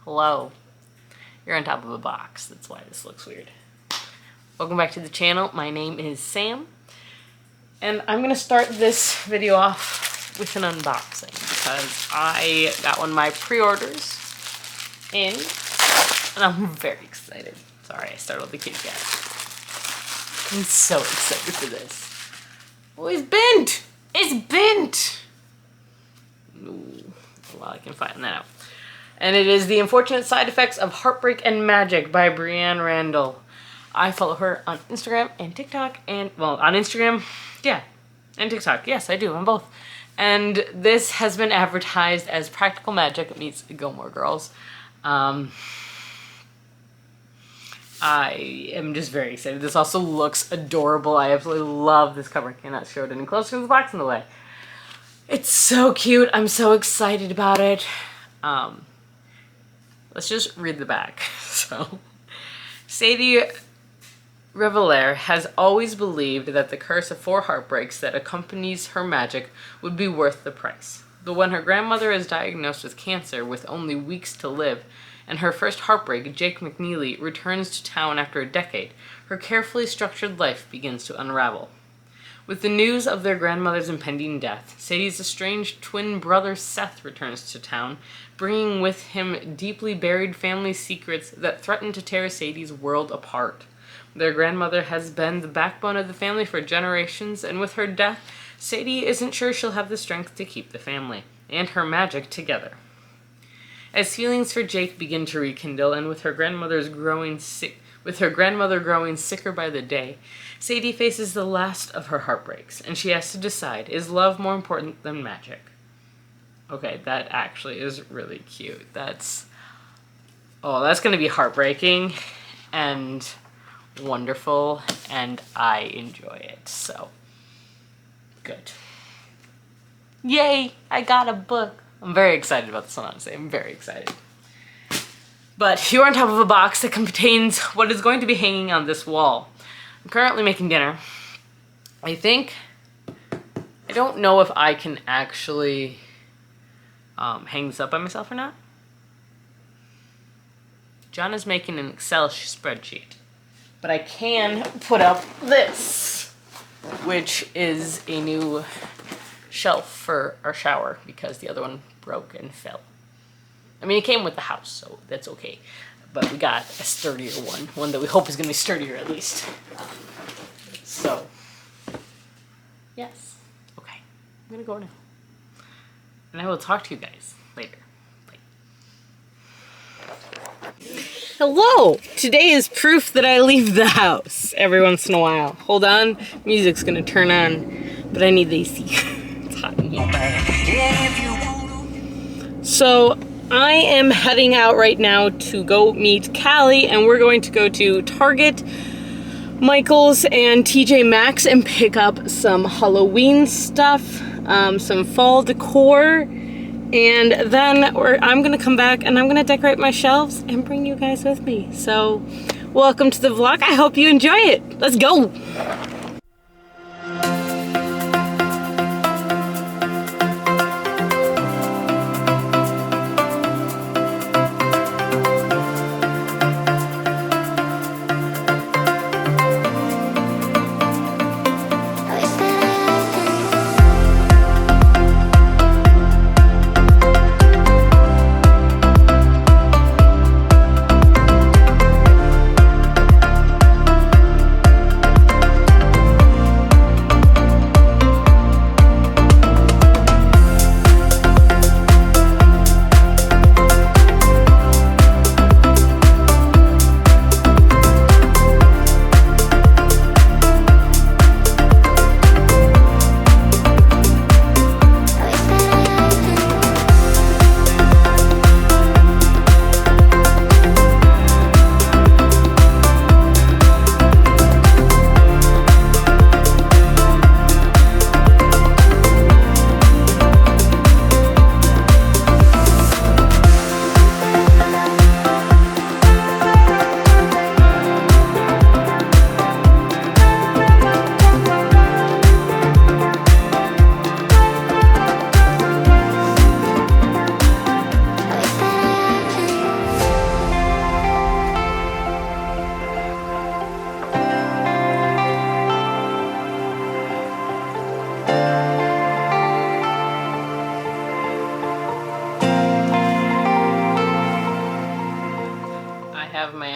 Hello. You're on top of a box. That's why this looks weird. Welcome back to the channel. My name is Sam. And I'm going to start this video off with an unboxing because I got one of my pre-orders in. And I'm very excited. Sorry, I startled the kitty cat. I'm so excited for this. Oh, it's bent! It's bent! Ooh, well, I can find that out. And it is The Unfortunate Side Effects of Heartbreak and Magic by Brianne Randall. I follow her on Instagram and TikTok and, well, on Instagram, yeah, and TikTok. Yes, I do, on both. And this has been advertised as Practical Magic meets Gilmore Girls. I am just very excited. This also looks adorable. I absolutely love this cover. I cannot show it any closer because the box is in the way. It's so cute. I'm so excited about it. Let's just read the back. So, Sadie Redler has always believed that the curse of 4 heartbreaks that accompanies her magic would be worth the price. But when her grandmother is diagnosed with cancer with only weeks to live, and her first heartbreak, Jake McNeely, returns to town after a decade, her carefully structured life begins to unravel. With the news of their grandmother's impending death, Sadie's estranged twin brother Seth returns to town, bringing with him deeply buried family secrets that threaten to tear Sadie's world apart. Their grandmother has been the backbone of the family for generations, and with her death, Sadie isn't sure she'll have the strength to keep the family and her magic together. As feelings for Jake begin to rekindle, and with her grandmother growing sicker by the day, Sadie faces the last of her heartbreaks, and she has to decide, is love more important than magic? Okay, that actually is really cute. That's gonna be heartbreaking and wonderful, and I enjoy it, so good. Yay, I got a book. I'm very excited about this one, honestly. I'm very excited. But you're on top of a box that contains what is going to be hanging on this wall. I'm currently making dinner. I don't know if I can actually hang this up by myself or not. John is making an Excel spreadsheet. But I can put up this, which is a new shelf for our shower because the other one broke and fell. I mean, it came with the house, so that's okay. But we got a sturdier one that we hope is going to be sturdier at least. So, yes. Okay, I'm going to go now. And I will talk to you guys later. Bye. Hello! Today is proof that I leave the house every once in a while. Hold on, music's going to turn on, but I need the AC. It's hot in here. So, I am heading out right now to go meet Callie, and we're going to go to Target, Michael's, and TJ Maxx and pick up some Halloween stuff, some fall decor, and then I'm going to come back and I'm going to decorate my shelves and bring you guys with me. So, welcome to the vlog. I hope you enjoy it. Let's go!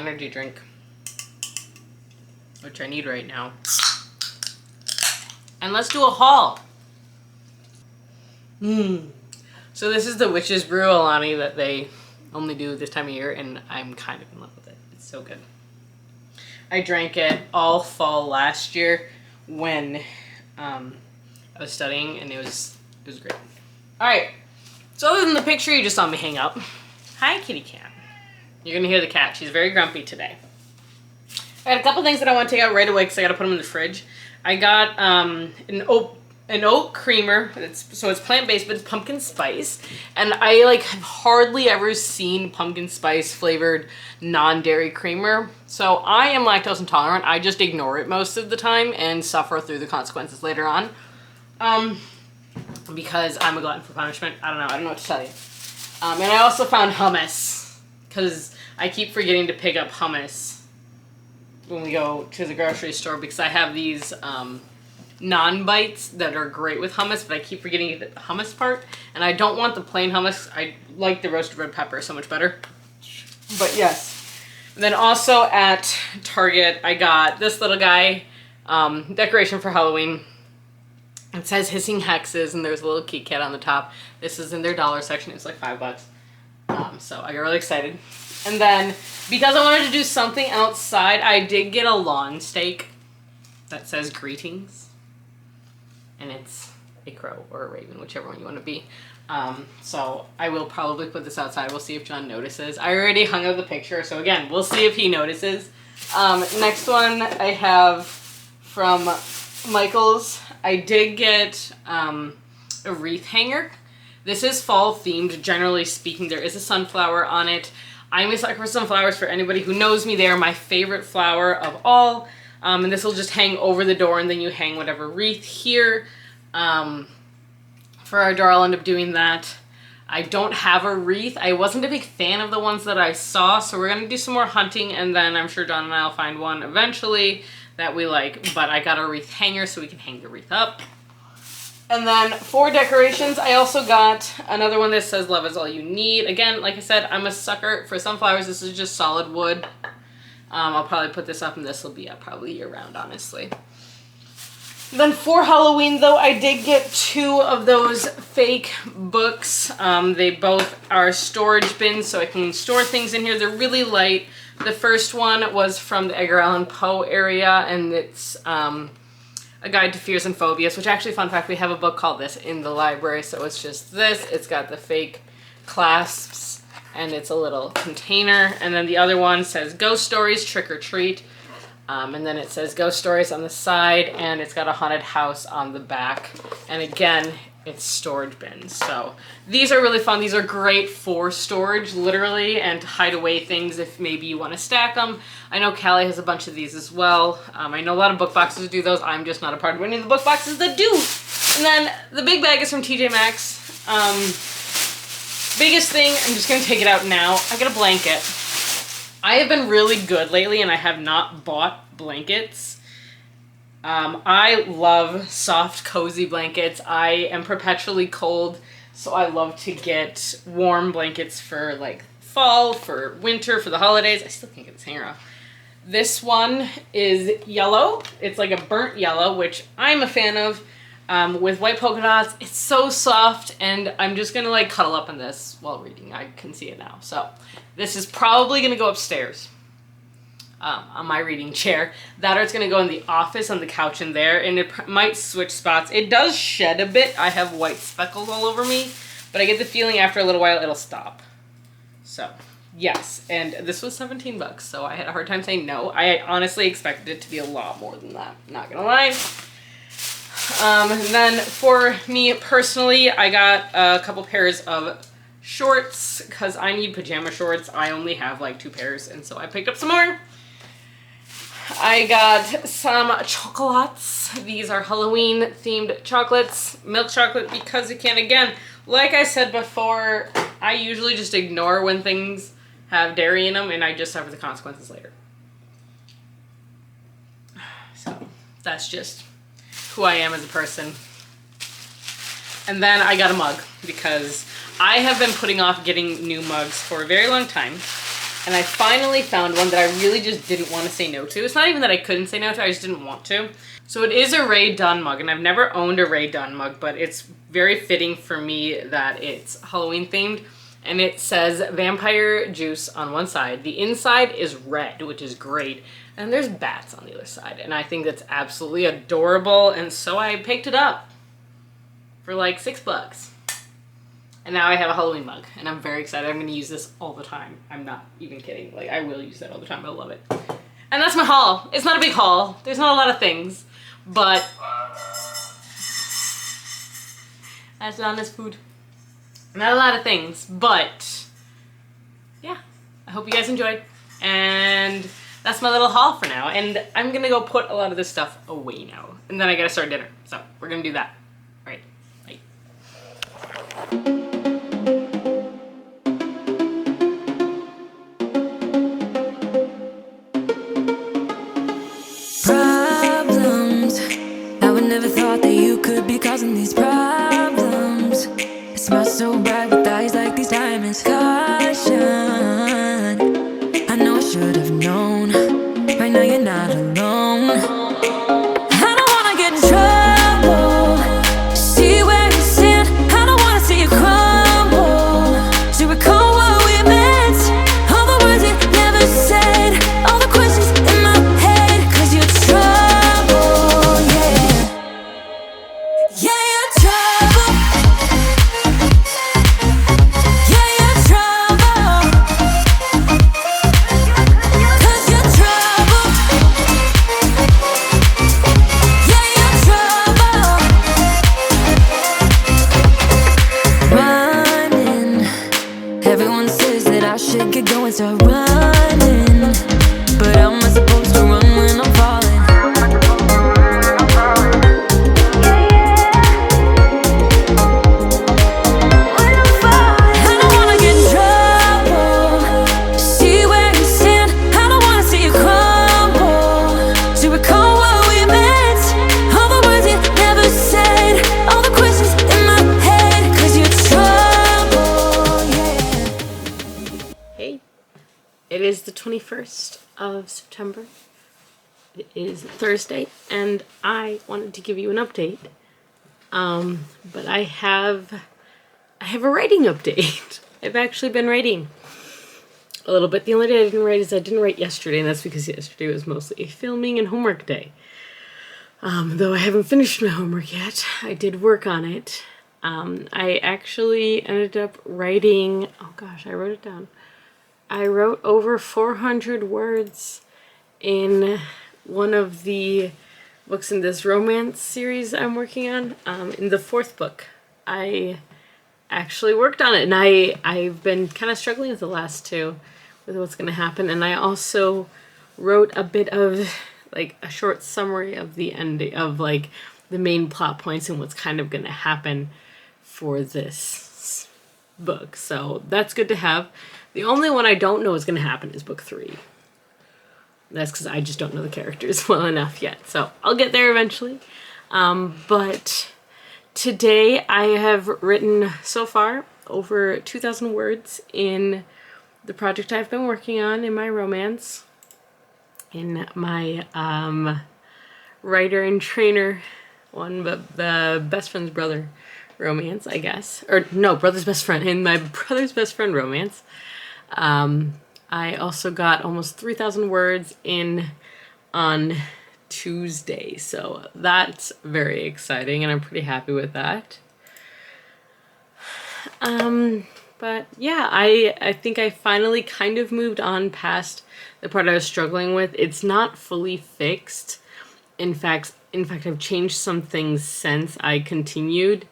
energy drink, which I need right now. And let's do a haul. So this is the Witch's Brew Alani that they only do this time of year, and I'm kind of in love with it. It's so good. I drank it all fall last year when I was studying, and it was great. All right. So other than the picture you just saw me hang up, hi kitty cat. You're gonna hear the cat. She's very grumpy today. I got a couple things that I want to take out right away because I got to put them in the fridge. I got an oat creamer. It's plant-based, but it's pumpkin spice. And I have hardly ever seen pumpkin spice flavored non-dairy creamer. So I am lactose intolerant. I just ignore it most of the time and suffer through the consequences later on. Because I'm a glutton for punishment. I don't know what to tell you. And I also found hummus because I keep forgetting to pick up hummus when we go to the grocery store because I have these non-bites that are great with hummus, but I keep forgetting to get the hummus part, and I don't want the plain hummus. I like the roasted red pepper so much better. But yes. And then also at Target, I got this little guy, decoration for Halloween. It says hissing hexes, and there's a little Kit Kat on the top. This is in their dollar section. It's like $5. So I got really excited. And then, because I wanted to do something outside, I did get a lawn stake that says greetings. And it's a crow or a raven, whichever one you want to be. So I will probably put this outside. We'll see if John notices. I already hung up the picture, so again, we'll see if he notices. Next one I have from Michael's. I did get a wreath hanger. This is fall themed, generally speaking. There is a sunflower on it. I'm a sucker for sunflowers. For anybody who knows me, they are my favorite flower of all. And this will just hang over the door, and then you hang whatever wreath here. For our door, I'll end up doing that. I don't have a wreath. I wasn't a big fan of the ones that I saw, so we're going to do some more hunting, and then I'm sure John and I will find one eventually that we like. But I got a wreath hanger so we can hang the wreath up. And then for decorations, I also got another one that says love is all you need. Again, like I said, I'm a sucker for sunflowers. This is just solid wood. I'll probably put this up, and this will be up probably year round, honestly. Then for Halloween, though, I did get 2 of those fake books. They both are storage bins, so I can store things in here. They're really light. The first one was from the Edgar Allan Poe area, and it's A Guide to Fears and Phobias, which actually, fun fact, we have a book called this in the library, so it's just this. It's got the fake clasps, and it's a little container. And then the other one says Ghost Stories, Trick or Treat. And then it says Ghost Stories on the side, and it's got a haunted house on the back. And again, it's storage bins. So these are really fun. These are great for storage, literally, and to hide away things if maybe you want to stack them. I know Callie has a bunch of these as well. I know a lot of book boxes do those. I'm just not a part of any of the book boxes that do. And then the big bag is from TJ Maxx. Biggest thing, I'm just going to take it out now. I got a blanket. I have been really good lately, and I have not bought blankets. I love soft, cozy blankets. I am perpetually cold, so I love to get warm blankets for like fall, for winter, for the holidays. I still can't get this hanger off. This one is yellow. It's like a burnt yellow, which I'm a fan of, with white polka dots. It's so soft, and I'm just gonna like cuddle up in this while reading. I can see it now. So this is probably gonna go upstairs. On my reading chair. That or it's going to go in the office on the couch in there, and it might switch spots. It does shed a bit. I have white speckles all over me, but I get the feeling after a little while it'll stop. So, yes. And this was $17, so I had a hard time saying no. I honestly expected it to be a lot more than that. Not going to lie. And then for me personally, I got a couple pairs of shorts because I need pajama shorts. I only have like 2 pairs, and so I picked up some more. I got some chocolates. These are Halloween themed chocolates. Milk chocolate because you can. Again, like I said before, I usually just ignore when things have dairy in them, and I just suffer the consequences later. So that's just who I am as a person. And then I got a mug because I have been putting off getting new mugs for a very long time. And I finally found one that I really just didn't want to say no to. It's not even that I couldn't say no to, I just didn't want to. So it is a Rae Dunn mug, and I've never owned a Rae Dunn mug, but it's very fitting for me that it's Halloween themed. And it says vampire juice on one side. The inside is red, which is great. And there's bats on the other side. And I think that's absolutely adorable. And so I picked it up for like $6. And now I have a Halloween mug. And I'm very excited. I'm going to use this all the time. I'm not even kidding. Like, I will use that all the time. I love it. And that's my haul. It's not a big haul. There's not a lot of things. But that's honest food. Not a lot of things, but yeah, I hope you guys enjoyed, and that's my little haul for now, and I'm gonna go put a lot of this stuff away now, and then I gotta start dinner, so we're gonna do that. All right, bye. Problems, I would never thought that you could be causing these problems. Smile so bright with eyes like these diamonds. Caution, I know I should have known. Right now you're not alone. I don't wanna get in trouble. See where you stand. I don't wanna see you crumble. To recall what we meant, all the words you never said, all the questions in my head. 'Cause you're trouble, yeah. Yeah, you're trouble. Everyone says that I should get going, start running. But how am I supposed to run when I'm falling? I don't wanna get in trouble. See where you stand. I don't wanna see you crumble. To recall what we meant, all the words you never said, all the questions in my head. 'Cause you're trouble, yeah. Hey, it is the 21st of September. It is Thursday, and I wanted to give you an update. But I have a writing update. I've actually been writing a little bit. The only day I didn't write is I didn't write yesterday, and that's because yesterday was mostly a filming and homework day. Though I haven't finished my homework yet, I did work on it. I actually ended up writing, oh gosh, I wrote it down. I wrote over 400 words in one of the books in this romance series I'm working on. In the fourth book, I actually worked on it, and I've been kind of struggling with the last two, with what's going to happen. And I also wrote a bit of like a short summary of the ending of like the main plot points and what's kind of going to happen for this book. So that's good to have. The only one I don't know is going to happen is book 3. That's because I just don't know the characters well enough yet. So I'll get there eventually. But today I have written so far over 2,000 words in the project I've been working on in my romance. In my writer and trainer one, but the best friend's brother romance, I guess. Or no, brother's best friend. In my brother's best friend romance. I also got almost 3,000 words in on Tuesday, so that's very exciting, and I'm pretty happy with that. But yeah, I think I finally kind of moved on past the part I was struggling with. It's not fully fixed. In fact, I've changed some things since I continued.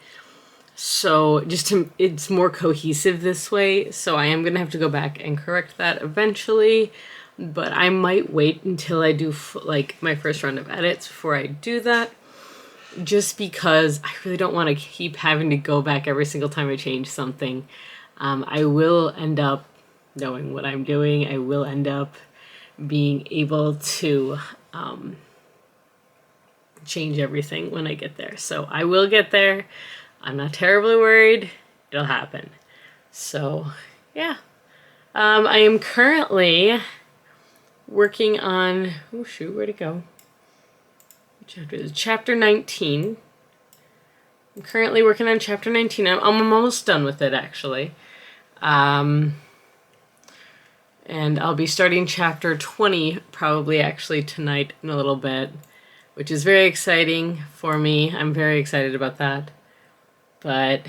So it's more cohesive this way. So I am going to have to go back and correct that eventually. But I might wait until I do like my first round of edits before I do that. Just because I really don't want to keep having to go back every single time I change something. I will end up knowing what I'm doing. I will end up being able to change everything when I get there. So I will get there. I'm not terribly worried. It'll happen. So yeah, I am currently working on, oh shoot, where'd it go? What chapter is it? Chapter 19. I'm currently working on chapter 19. I'm almost done with it, actually. And I'll be starting chapter 20 probably actually tonight in a little bit, which is very exciting for me. I'm very excited about that. But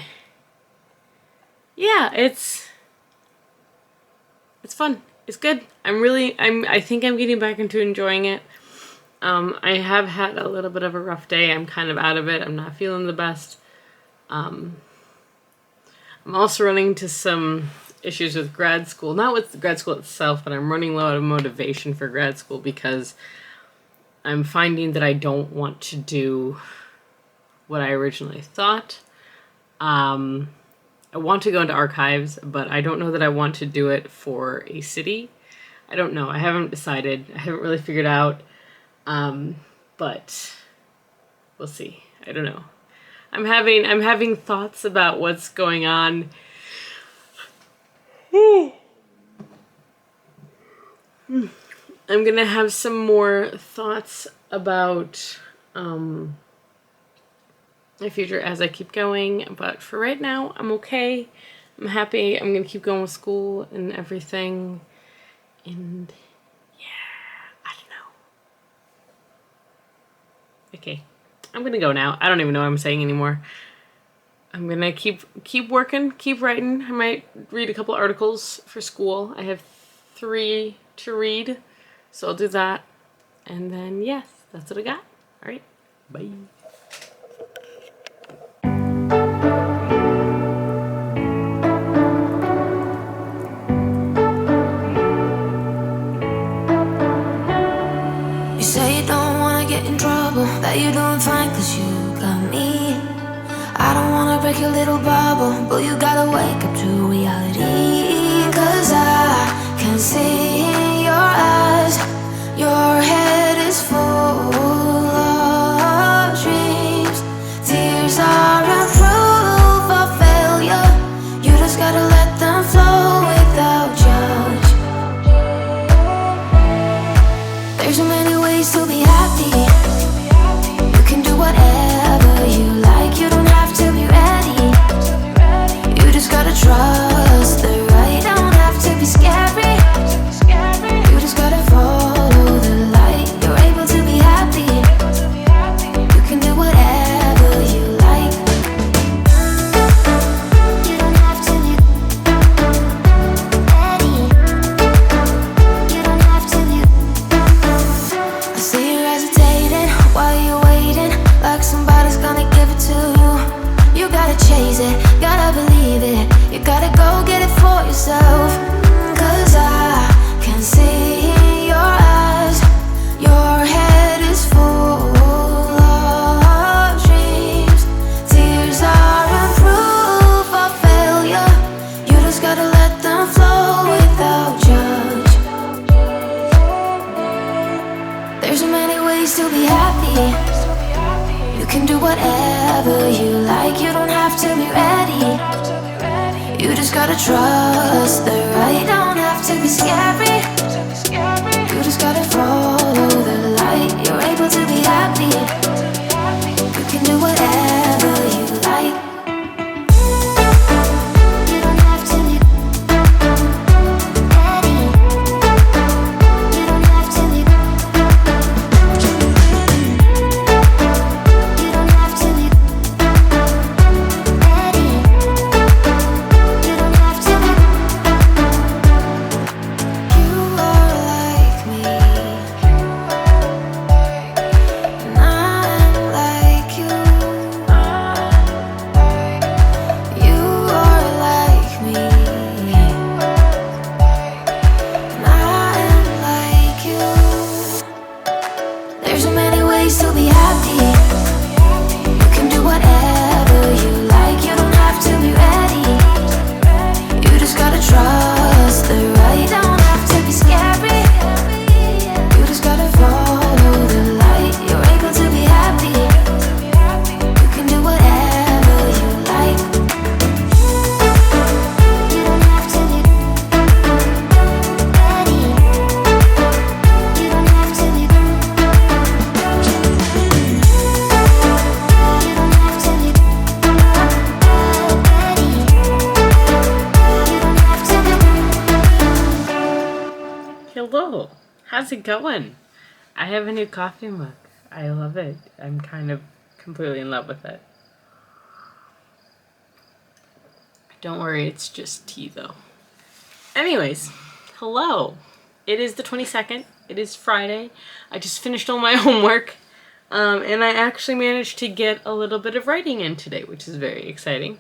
yeah, it's fun. It's good. I think I'm getting back into enjoying it. I have had a little bit of a rough day. I'm kind of out of it. I'm not feeling the best. I'm also running into some issues with grad school. Not with grad school itself, but I'm running low out of motivation for grad school because I'm finding that I don't want to do what I originally thought. I want to go into archives, but I don't know that I want to do it for a city. I don't know. I haven't decided. I haven't really figured out. But we'll see. I don't know. I'm having thoughts about what's going on. I'm gonna have some more thoughts about my future as I keep going, but for right now, I'm okay. I'm happy. I'm gonna keep going with school and everything, and okay, I'm gonna go now. I don't even know what I'm saying anymore. I'm gonna keep working, keep writing. I might read a couple articles for school. I have 3 to read, so I'll do that. And then, yes, that's what I got. All right, bye. You say you don't wanna get in trouble, that you're doing fine cause you got me. I don't wanna break your little bubble, but you gotta wake up to reality. Cause I can see in your eyes, your head is full of dreams. Tears are a proof of failure, you just gotta let them flow without judge. There's so many ways to be happy. You can do whatever you like. You don't have to be ready. You just gotta trust the right. Don't have to be scary. You just gotta follow the light. You're able to be happy. You can do whatever you like. You don't have to be ready. You don't have to be. I see you hesitating while you're waiting, like somebody's gonna give it to you. You gotta chase it, gotta believe it. You gotta go get it for yourself. Cause I can see in your eyes, your head is full of dreams. Tears are a proof of failure, you just gotta let them flow without judge. There's so many ways to be happy. You can do whatever you like. You don't have to be ready. You just gotta trust the right. Don't have to be scary. You just gotta follow the light. You're able to be happy. You can do whatever you like. You don't have to be ready. You don't have to be. You don't have to be ready. You don't have to be. Hello. How's it going? I have a new coffee mug. I love it. I'm kind of completely in love with it. Don't worry, it's just tea though. Anyways, hello. It is the 22nd. It is Friday. I just finished all my homework. And I actually managed to get a little bit of writing in today, which is very exciting.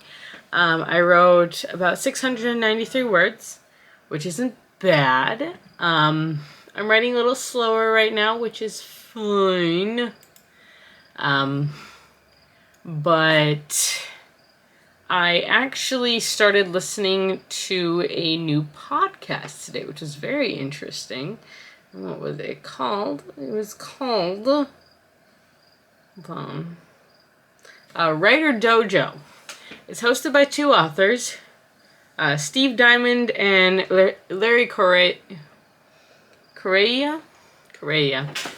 I wrote about 693 words, which isn't bad. I'm writing a little slower right now, which is fine. But I actually started listening to a new podcast today, which was very interesting. What was it called? It was called Writer Dojo. It's hosted by two authors, Steve Diamond and Larry Correia.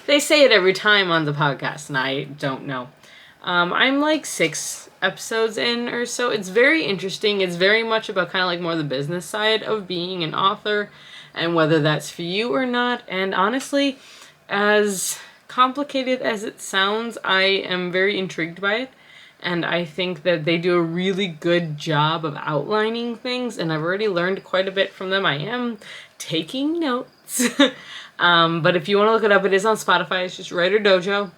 They say it every time on the podcast, and I don't know. I'm like 6 episodes in or so. It's very interesting. It's very much about kind of like more the business side of being an author and whether that's for you or not. And honestly, as complicated as it sounds, I am very intrigued by it. And I think that they do a really good job of outlining things, and I've already learned quite a bit from them. I am taking notes. But if you want to look it up, it is on Spotify. It's just Writer Dojo.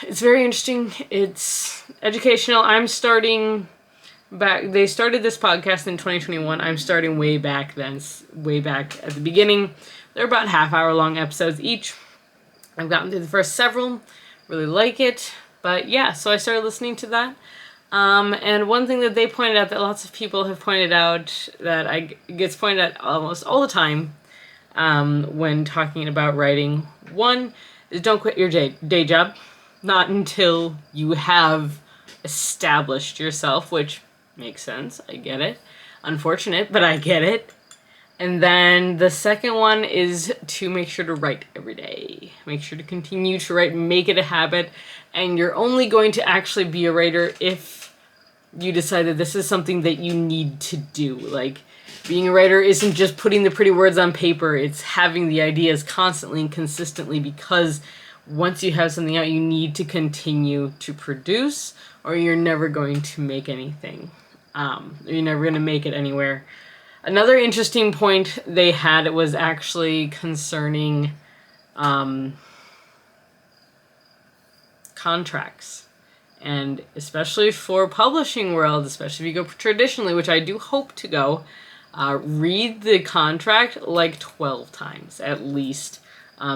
It's very interesting. It's educational. I'm starting back. They started this podcast in 2021. I'm starting way back then, way back at the beginning. They're about half-hour long episodes each. I've gotten through the first several. Really like it. But yeah, so I started listening to that. And one thing that they pointed out that lots of people have pointed out that gets pointed out almost all the time when talking about writing. One is don't quit your day job. Not until you have established yourself, which makes sense. I get it. Unfortunate, but I get it. And then the second one is to make sure to write every day. Make sure to continue to write, make it a habit. And you're only going to actually be a writer if you decide that this is something that you need to do. Like, being a writer isn't just putting the pretty words on paper. It's having the ideas constantly and consistently, because once you have something out, you need to continue to produce, or you're never going to make anything. You're never going to make it anywhere. Another interesting point they had was actually concerning contracts. And especially for publishing world, especially if you go traditionally, which I do hope to go, read the contract like 12 times at least.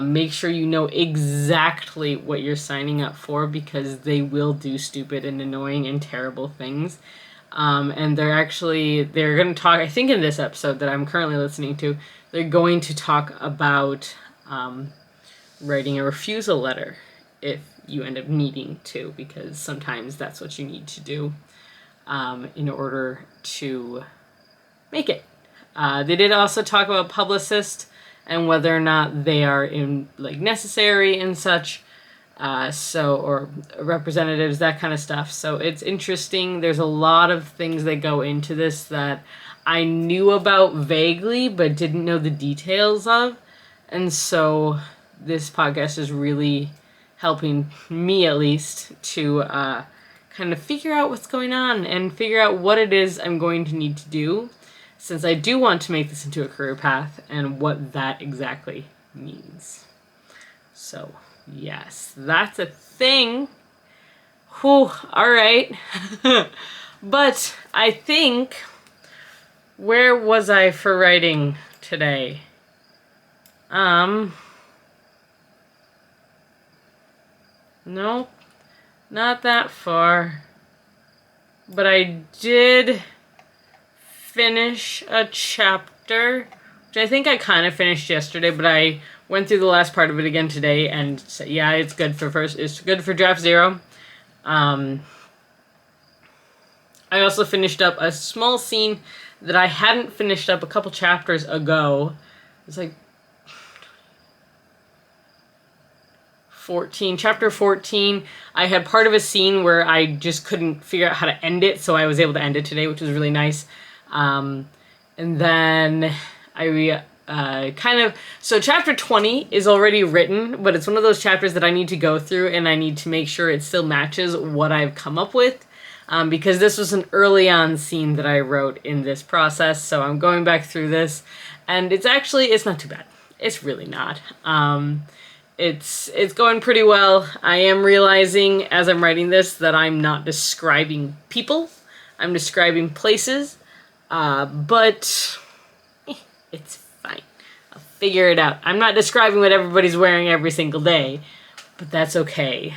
Make sure you know exactly what you're signing up for, because they will do stupid and annoying and terrible things. And they're going to talk, I think in this episode that I'm currently listening to, they're going to talk about writing a refusal letter if you end up needing to, because sometimes that's what you need to do in order to make it. They did also talk about publicists and whether or not they are necessary and such. Or representatives, that kind of stuff. So it's interesting. There's a lot of things that go into this that I knew about vaguely, but didn't know the details of. And so this podcast is really helping me, at least, to kind of figure out what's going on and figure out what it is I'm going to need to do, since I do want to make this into a career path, and what that exactly means. So yes, that's a thing. Whew, alright. But I think, where was I for writing today? Nope, not that far. But I did finish a chapter, which I think I kind of finished yesterday, but I went through the last part of it again today and said, yeah, it's good for draft 0. I also finished up a small scene that I hadn't finished up a couple chapters ago. It's like 14, chapter 14. I had part of a scene where I just couldn't figure out how to end it, so I was able to end it today, which was really nice. And then I So chapter 20 is already written, but it's one of those chapters that I need to go through and I need to make sure it still matches what I've come up with. Because this was an early on scene that I wrote in this process, so I'm going back through this, and it's not too bad. It's really not. It's going pretty well. I am realizing as I'm writing this that I'm not describing people. I'm describing places, but it's fine. I'll figure it out. I'm not describing what everybody's wearing every single day, but that's okay.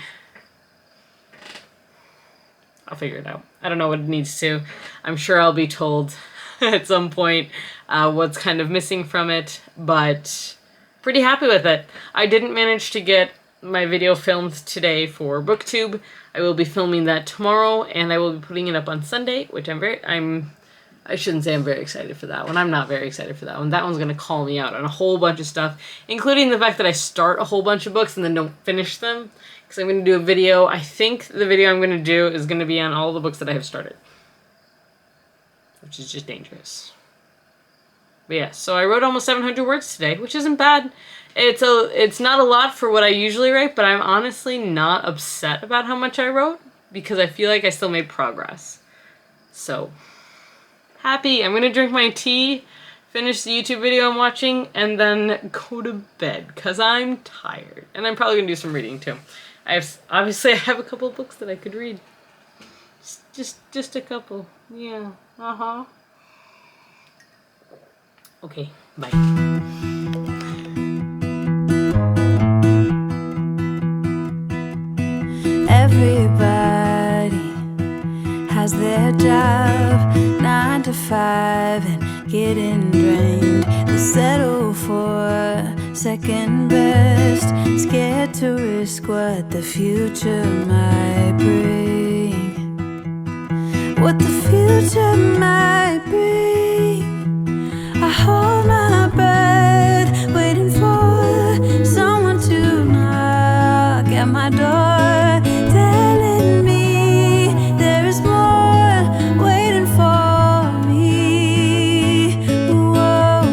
I'll figure it out. I don't know what it needs to. I'm sure I'll be told at some point what's kind of missing from it, but pretty happy with it. I didn't manage to get my video filmed today for BookTube. I will be filming that tomorrow, and I will be putting it up on Sunday, which I shouldn't say I'm very excited for that one. I'm not very excited for that one. That one's going to call me out on a whole bunch of stuff, including the fact that I start a whole bunch of books and then don't finish them. Because I'm going to do a video. I think the video I'm going to do is going to be on all the books that I have started. Which is just dangerous. But yeah, so I wrote almost 700 words today, which isn't bad. It's not a lot for what I usually write, but I'm honestly not upset about how much I wrote, because I feel like I still made progress. So, happy. I'm going to drink my tea, finish the YouTube video I'm watching, and then go to bed, because I'm tired. And I'm probably going to do some reading, too. I have a couple of books that I could read. Just a couple. Yeah. Uh-huh. Okay, bye. Everybody has their job, 9 to 5, and getting drained. They settle for second best, scared to risk what the future might bring. What the future might bring. I hold my breath, waiting for someone to knock at my door, telling me there is more waiting for me. Whoa.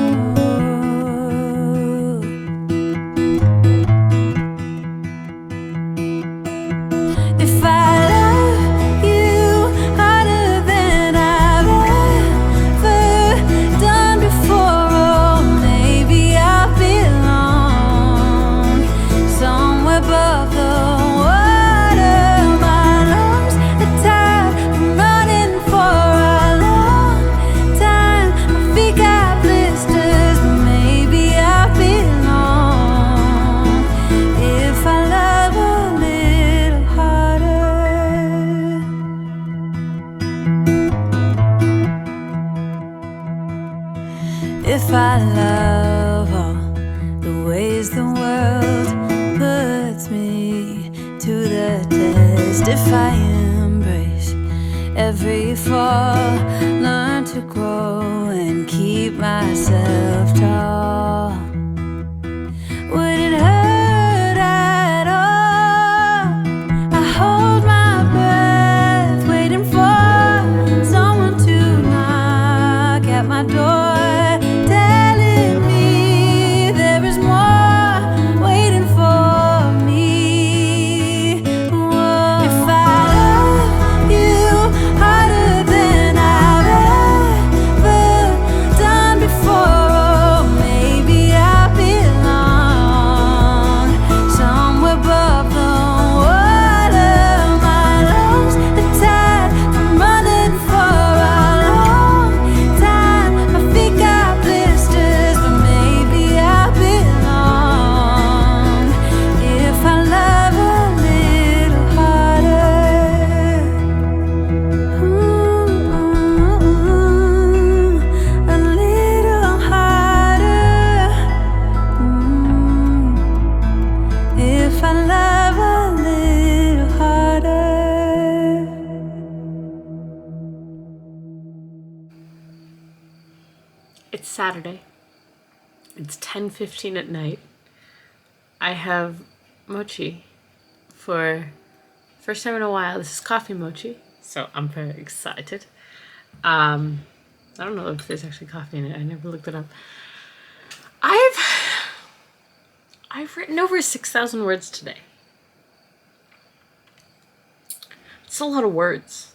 If I love you harder than I've ever done before, oh, maybe I belong somewhere above the water. My lungs are tired from running for a long time. My feet got blisters, but maybe I belong if I love a little harder. If I love all the ways the world puts me to the test, if I embrace every fall, learn to grow and keep myself tall, would it hurt at all? I hold my breath, waiting for someone to knock at my door, telling me there is more waiting for me. Whoa. If I love you harder than I've ever done before, oh, maybe I belong somewhere above the water. My lungs are tired from running for a long time. My feet got blisters, but maybe I belong if I love a little harder. A little harder. If I love a little harder. It's Saturday. It's 10:15 at night. I have mochi for first time in a while. This is coffee mochi, so I'm very excited. I don't know if there's actually coffee in it. I never looked it up. I've written over 6,000 words today. It's a lot of words.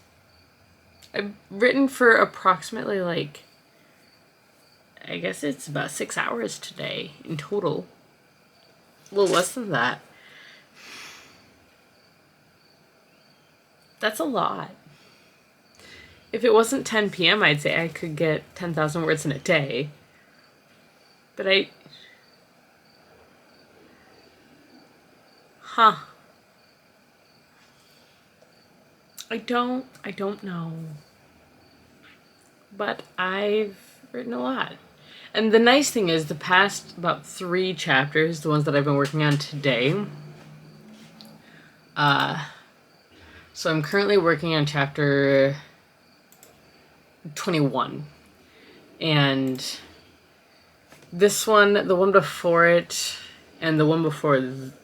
I've written for approximately, like, I guess it's about 6 hours today in total. A little less than that. That's a lot. If it wasn't 10 p.m., I'd say I could get 10,000 words in a day. But I don't know. But I've written a lot. And the nice thing is the past about 3 chapters, the ones that I've been working on today, so I'm currently working on chapter 21. And this one, the one before it, and the one before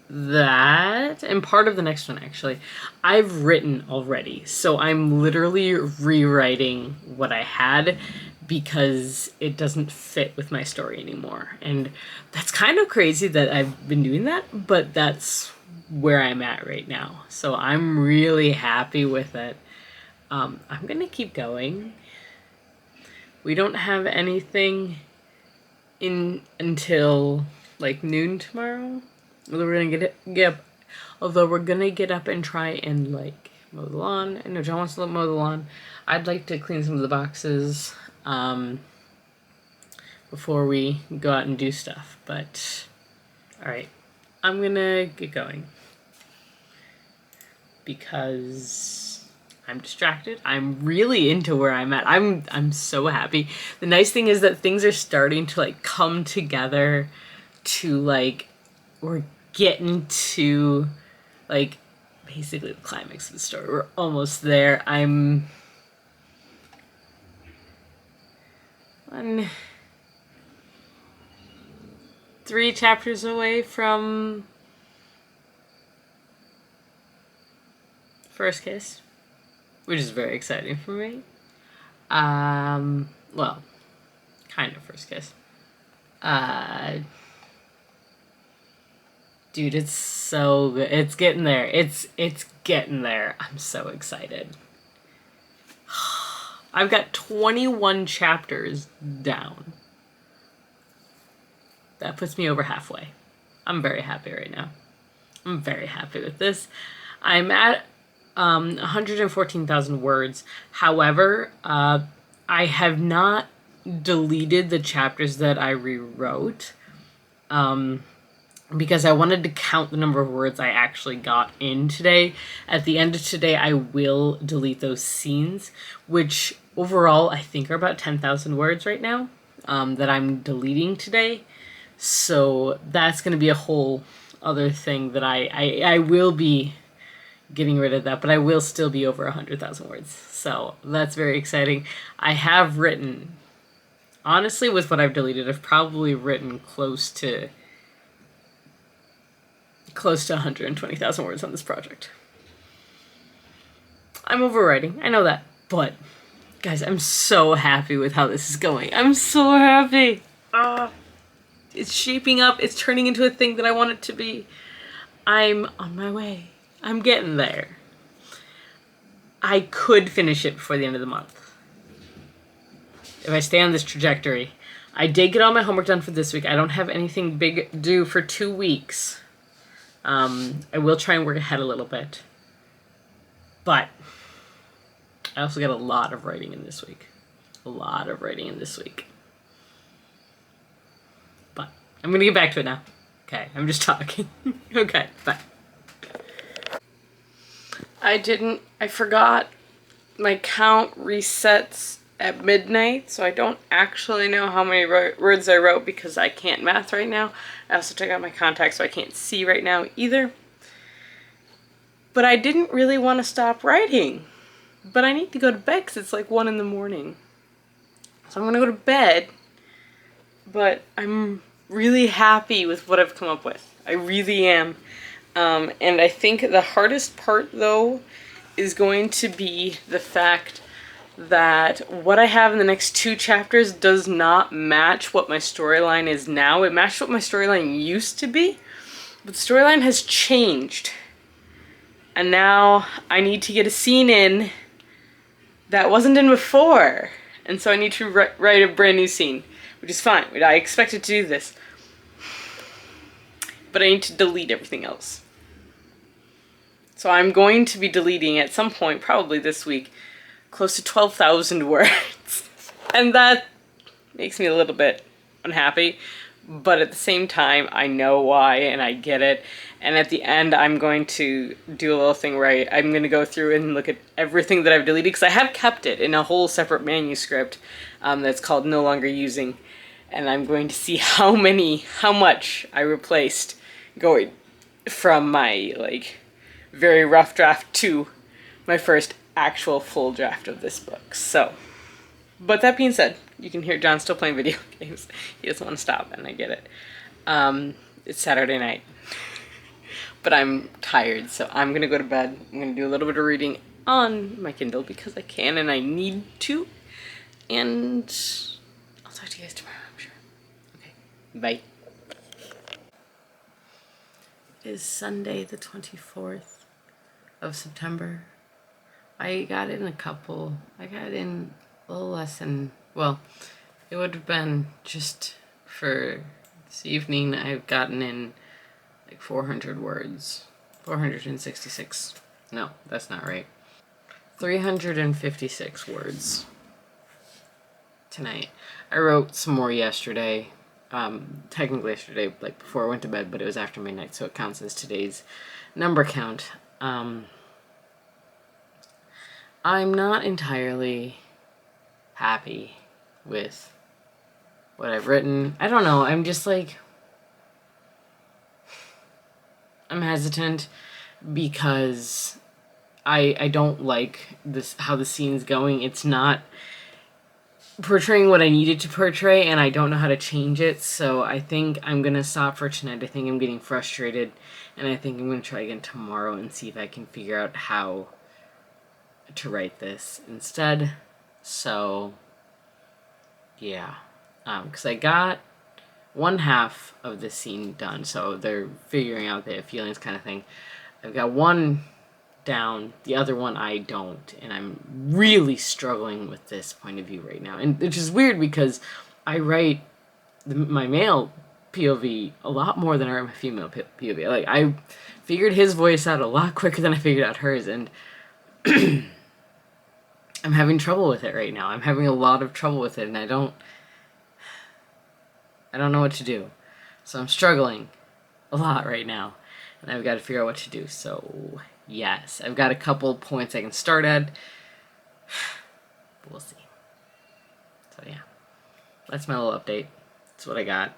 that, and part of the next one actually, I've written already. So I'm literally rewriting what I had because it doesn't fit with my story anymore. And that's kind of crazy that I've been doing that, but that's where I'm at right now. So I'm really happy with it. I'm gonna keep going. We don't have anything in until like noon tomorrow. Although we're gonna get up and try and like mow the lawn. I know John wants to mow the lawn. I'd like to clean some of the boxes before we go out and do stuff. But all right, I'm gonna get going because I'm distracted. I'm really into where I'm at. I'm so happy. The nice thing is that things are starting to like come together to like we're getting to like basically the climax of the story. We're almost there. I'm 3 chapters away from first kiss, which is very exciting for me. Well, kind of first kiss. Dude, it's so good. It's getting there. It's getting there. I'm so excited. I've got 21 chapters down. That puts me over halfway. I'm very happy right now. I'm very happy with this. I'm at 114,000 words. However, I have not deleted the chapters that I rewrote. Because I wanted to count the number of words I actually got in today. At the end of today, I will delete those scenes, which overall I think are about 10,000 words right now that I'm deleting today. So that's going to be a whole other thing that I will be getting rid of that, but I will still be over 100,000 words. So that's very exciting. I have written, honestly, with what I've deleted, I've probably written close to 120,000 words on this project. I'm overwriting, I know that, but guys, I'm so happy with how this is going. I'm so happy. It's shaping up. It's turning into a thing that I want it to be. I'm on my way. I'm getting there. I could finish it before the end of the month if I stay on this trajectory. I did get all my homework done for this week. I don't have anything big due for 2 weeks. I will try and work ahead a little bit. But I also got a lot of writing in this week. But I'm going to get back to it now. Okay, I'm just talking. Okay, bye. I forgot my count resets at midnight, so I don't actually know how many words I wrote because I can't math right now. I also took out my contacts, so I can't see right now either. But I didn't really want to stop writing. But I need to go to bed because it's like 1 in the morning. So I'm going to go to bed. But I'm really happy with what I've come up with. I really am. And I think the hardest part, though, is going to be the fact that what I have in the next 2 chapters does not match what my storyline is now. It matched what my storyline used to be, But the storyline has changed. And now I need to get a scene in that wasn't in before. And so I need to write a brand new scene, which is fine. I expected to do this. But I need to delete everything else. So I'm going to be deleting at some point, probably this week, close to 12,000 words. And that makes me a little bit unhappy. But at the same time, I know why and I get it. And at the end, I'm going to do a little thing where I'm going to go through and look at everything that I've deleted, because I have kept it in a whole separate manuscript that's called No Longer Using. And I'm going to see how much I replaced going from my, like, very rough draft to my first actual full draft of this book. So, but that being said, you can hear John still playing video games. He doesn't want to stop, and I get it. It's Saturday night. But I'm tired, so I'm gonna go to bed. I'm gonna do a little bit of reading on my Kindle because I can and I need to. And I'll talk to you guys tomorrow, I'm sure. Okay, bye. It is Sunday the 24th of September. I got in a little less than, well, it would have been just for this evening, I've gotten in like 400 words. 466. No, that's not right. 356 words tonight. I wrote some more yesterday. Technically yesterday, like before I went to bed, but it was after midnight, so it counts as today's number count. I'm not entirely happy with what I've written. I don't know, I'm just like, I'm hesitant because I don't like this, how the scene's going. It's not portraying what I needed to portray, and I don't know how to change it, so I think I'm gonna stop for tonight. I think I'm getting frustrated, and I think I'm gonna try again tomorrow and see if I can figure out how to write this instead. So yeah, because I got one half of the scene done, so they're figuring out their feelings kind of thing. I've got one down, the other one I don't, and I'm really struggling with this point of view right now. And which is weird because I write my male POV a lot more than I write my female POV. Like, I figured his voice out a lot quicker than I figured out hers, and I'm having trouble with it right now. I'm having a lot of trouble with it, and I don't know what to do. So I'm struggling a lot right now, and I've got to figure out what to do. So yes, I've got a couple points I can start at. We'll see. So yeah, that's my little update. That's what I got.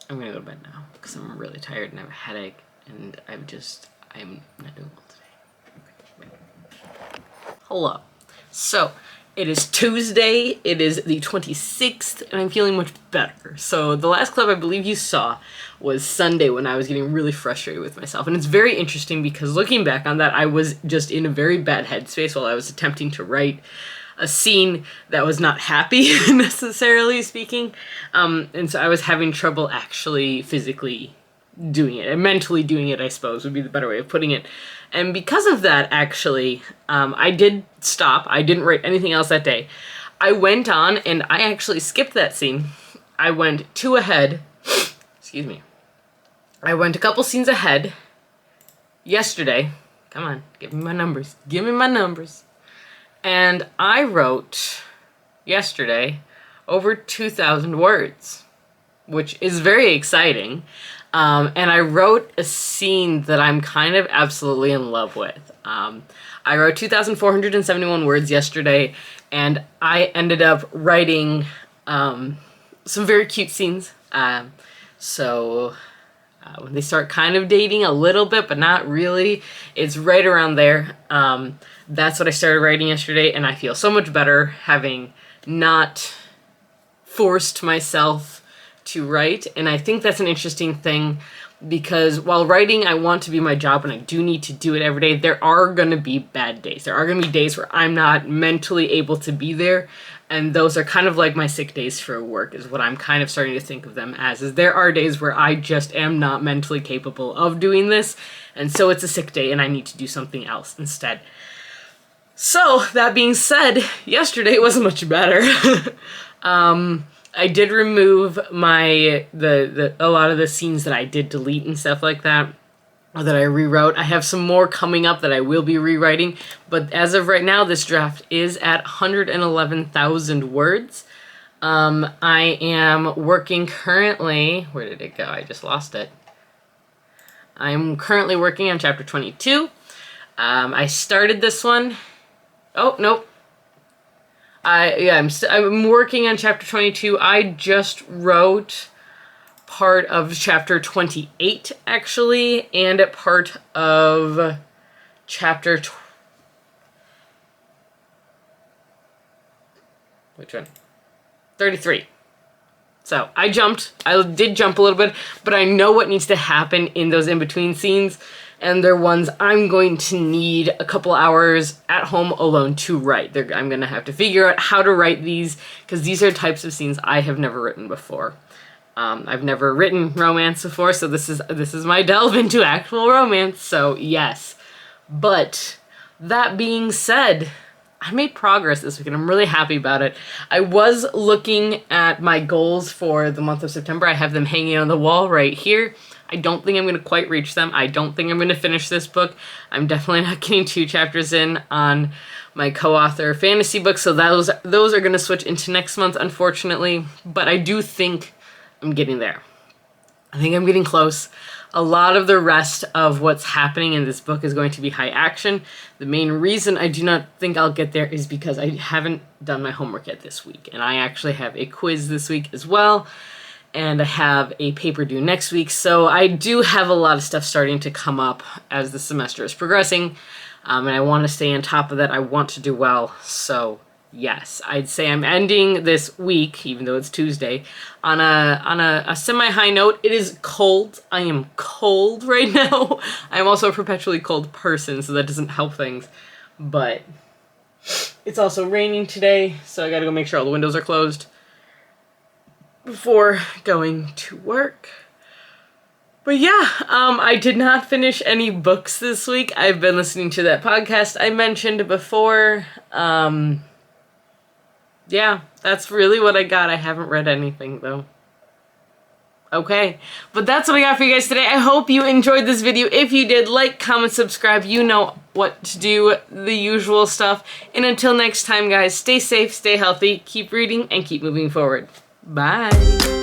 I'm gonna go to bed now because I'm really tired and I have a headache, and I'm not doing well today. Okay, hold up. So it is Tuesday, it is the 26th, and I'm feeling much better. So the last clip I believe you saw was Sunday when I was getting really frustrated with myself. And it's very interesting because looking back on that, I was just in a very bad headspace while I was attempting to write a scene that was not happy, necessarily speaking. And so I was having trouble actually physically doing it, and mentally doing it, I suppose, would be the better way of putting it. And because of that, actually, I did stop. I didn't write anything else that day. I went on, and I actually skipped that scene. I went 2 ahead. Excuse me. I went a couple scenes ahead yesterday. Come on, give me my numbers. Give me my numbers. And I wrote yesterday over 2,000 words, which is very exciting. And I wrote a scene that I'm kind of absolutely in love with. I wrote 2,471 words yesterday, and I ended up writing some very cute scenes. When they start kind of dating a little bit, but not really, it's right around there. That's what I started writing yesterday, and I feel so much better having not forced myself to write. And I think that's an interesting thing, because while writing, I want to be my job and I do need to do it every day, there are going to be bad days. There are going to be days where I'm not mentally able to be there. And those are kind of like my sick days for work, is what I'm kind of starting to think of them as. Is there are days where I just am not mentally capable of doing this, and so it's a sick day and I need to do something else instead. So, that being said, yesterday was much better. I did remove a lot of the scenes that I did delete and stuff like that, or that I rewrote. I have some more coming up that I will be rewriting, but as of right now, this draft is at 111,000 words. I am working currently... Where did it go? I just lost it. I'm currently working on chapter 22. I started this one. Oh, nope. I'm working on chapter 22. I just wrote part of chapter 28, actually, and a part of chapter... Which one? 33. So, I did jump a little bit, but I know what needs to happen in those in-between scenes, and they're ones I'm going to need a couple hours at home alone to write. I'm going to have to figure out how to write these, because these are types of scenes I have never written before. I've never written romance before, so this is my delve into actual romance, so yes. But, that being said, I made progress this week, and I'm really happy about it. I was looking at my goals for the month of September. I have them hanging on the wall right here. I don't think I'm going to quite reach them. I don't think I'm going to finish this book. I'm definitely not getting 2 chapters in on my co-author fantasy book, so those are going to switch into next month, unfortunately. But I do think I'm getting there. I think I'm getting close. A lot of the rest of what's happening in this book is going to be high action. The main reason I do not think I'll get there is because I haven't done my homework yet this week. And I actually have a quiz this week as well. And I have a paper due next week. So I do have a lot of stuff starting to come up as the semester is progressing. And I want to stay on top of that. I want to do well. So yes, I'd say I'm ending this week, even though it's Tuesday, on a semi-high note. It is cold. I am cold right now. I'm also a perpetually cold person, so that doesn't help things. But it's also raining today, so I gotta go make sure all the windows are closed before going to work. But yeah, I did not finish any books this week. I've been listening to that podcast I mentioned before. Yeah, that's really what I got. I haven't read anything, though. Okay, but that's what I got for you guys today. I hope you enjoyed this video. If you did, like, comment, subscribe. You know what to do, the usual stuff. And until next time, guys, stay safe, stay healthy, keep reading, and keep moving forward. Bye.